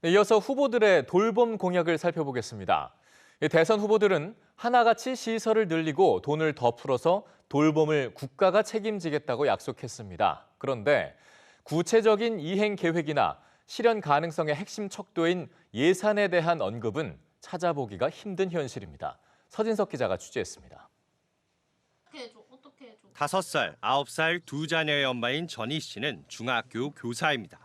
네, 이어서 후보들의 돌봄 공약을 살펴보겠습니다. 대선 후보들은 하나같이 시설을 늘리고 돈을 더 풀어서 돌봄을 국가가 책임지겠다고 약속했습니다. 그런데 구체적인 이행 계획이나 실현 가능성의 핵심 척도인 예산에 대한 언급은 찾아보기가 힘든 현실입니다. 서진석 기자가 취재했습니다. 5살, 9살 두 자녀의 엄마인 전희 씨는 중학교 교사입니다.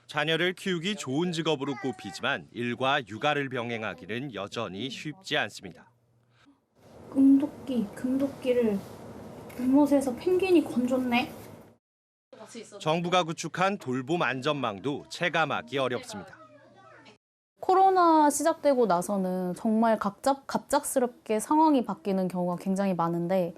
자녀를 키우기 좋은 직업으로 꼽히지만 일과 육아를 병행하기는 여전히 쉽지 않습니다. 금도끼를 연못에서 펭귄이 건졌네. 정부가 구축한 돌봄 안전망도 체감하기 어렵습니다. 코로나 시작되고 나서는 정말 갑작스럽게 상황이 바뀌는 경우가 굉장히 많은데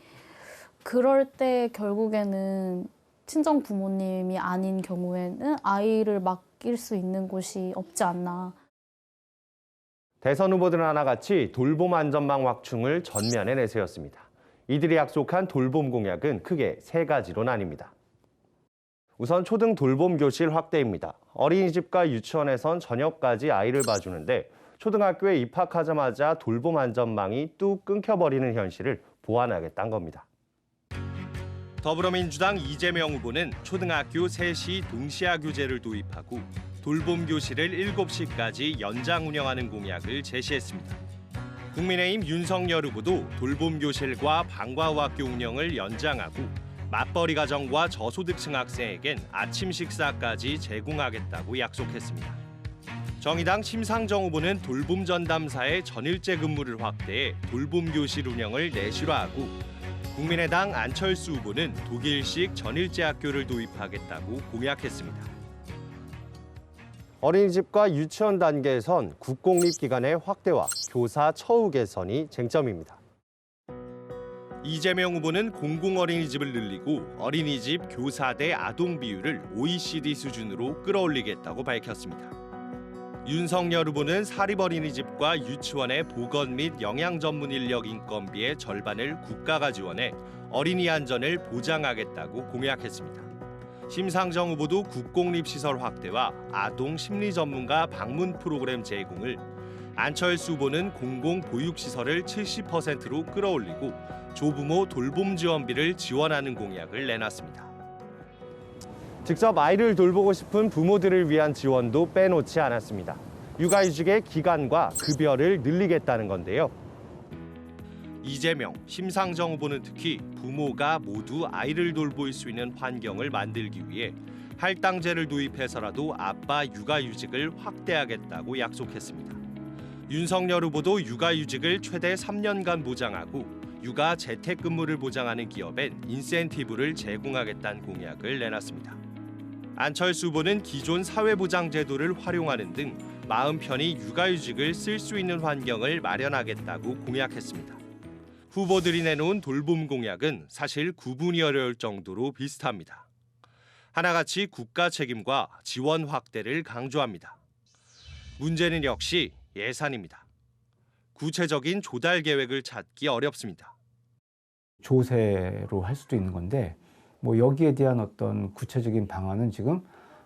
그럴 때 결국에는 친정 부모님이 아닌 경우에는 아이를 맡길 수 있는 곳이 없지 않나. 대선 후보들은 하나같이 돌봄 안전망 확충을 전면에 내세웠습니다. 이들이 약속한 돌봄 공약은 크게 세 가지로 나뉩니다. 우선 초등 돌봄 교실 확대입니다. 어린이집과 유치원에선 저녁까지 아이를 봐주는데 초등학교에 입학하자마자 돌봄 안전망이 뚝 끊겨버리는 현실을 보완하겠다는 겁니다. 더불어민주당 이재명 후보는 초등학교 3시 동시화 교재를 도입하고 돌봄 교실을 7시까지 연장 운영하는 공약을 제시했습니다. 국민의힘 윤석열 후보도 돌봄 교실과 방과후 학교 운영을 연장하고 맞벌이 가정과 저소득층 학생에겐 아침 식사까지 제공하겠다고 약속했습니다. 정의당 심상정 후보는 돌봄 전담사의 전일제 근무를 확대해 돌봄 교실 운영을 내실화하고 국민의당 안철수 후보는 독일식 전일제 학교를 도입하겠다고 공약했습니다. 어린이집과 유치원 단계에선 국공립기관의 확대와 교사 처우 개선이 쟁점입니다. 이재명 후보는 공공어린이집을 늘리고 어린이집 교사 대 아동 비율을 OECD 수준으로 끌어올리겠다고 밝혔습니다. 윤석열 후보는 사립어린이집과 유치원의 보건 및 영양 전문 인력 인건비의 절반을 국가가 지원해 어린이 안전을 보장하겠다고 공약했습니다. 심상정 후보도 국공립시설 확대와 아동 심리 전문가 방문 프로그램 제공을, 안철수 후보는 공공보육시설을 70%로 끌어올리고 조부모 돌봄 지원비를 지원하는 공약을 내놨습니다. 직접 아이를 돌보고 싶은 부모들을 위한 지원도 빼놓지 않았습니다. 육아휴직의 기간과 급여를 늘리겠다는 건데요. 이재명, 심상정 후보는 특히 부모가 모두 아이를 돌볼 수 있는 환경을 만들기 위해 할당제를 도입해서라도 아빠 육아휴직을 확대하겠다고 약속했습니다. 윤석열 후보도 육아휴직을 최대 3년간 보장하고 육아 재택근무를 보장하는 기업엔 인센티브를 제공하겠다는 공약을 내놨습니다. 안철수 후보는 기존 사회보장제도를 활용하는 등 마음 편히 육아휴직을 쓸 수 있는 환경을 마련하겠다고 공약했습니다. 후보들이 내놓은 돌봄 공약은 사실 구분이 어려울 정도로 비슷합니다. 하나같이 국가 책임과 지원 확대를 강조합니다. 문제는 역시 예산입니다. 구체적인 조달 계획을 찾기 어렵습니다. 조세로 할 수도 있는 건데 뭐 여기에 대한 어떤 구체적인 방안은 지금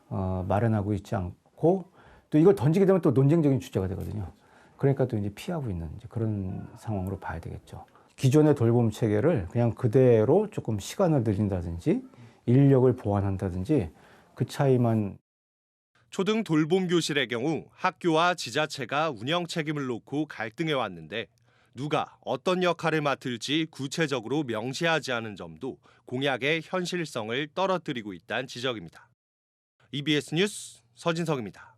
마련하고 있지 않고 또 이걸 던지게 되면 또 논쟁적인 주제가 되거든요. 그러니까 또 이제 피하고 있는 이제 그런 상황으로 봐야 되겠죠. 기존의 돌봄 체계를 그냥 그대로 조금 시간을 늘린다든지 인력을 보완한다든지 그 차이만. 초등 돌봄 교실의 경우 학교와 지자체가 운영 책임을 놓고 갈등해 왔는데 누가 어떤 역할을 맡을지 구체적으로 명시하지 않은 점도 공약의 현실성을 떨어뜨리고 있다는 지적입니다. EBS 뉴스 서진석입니다.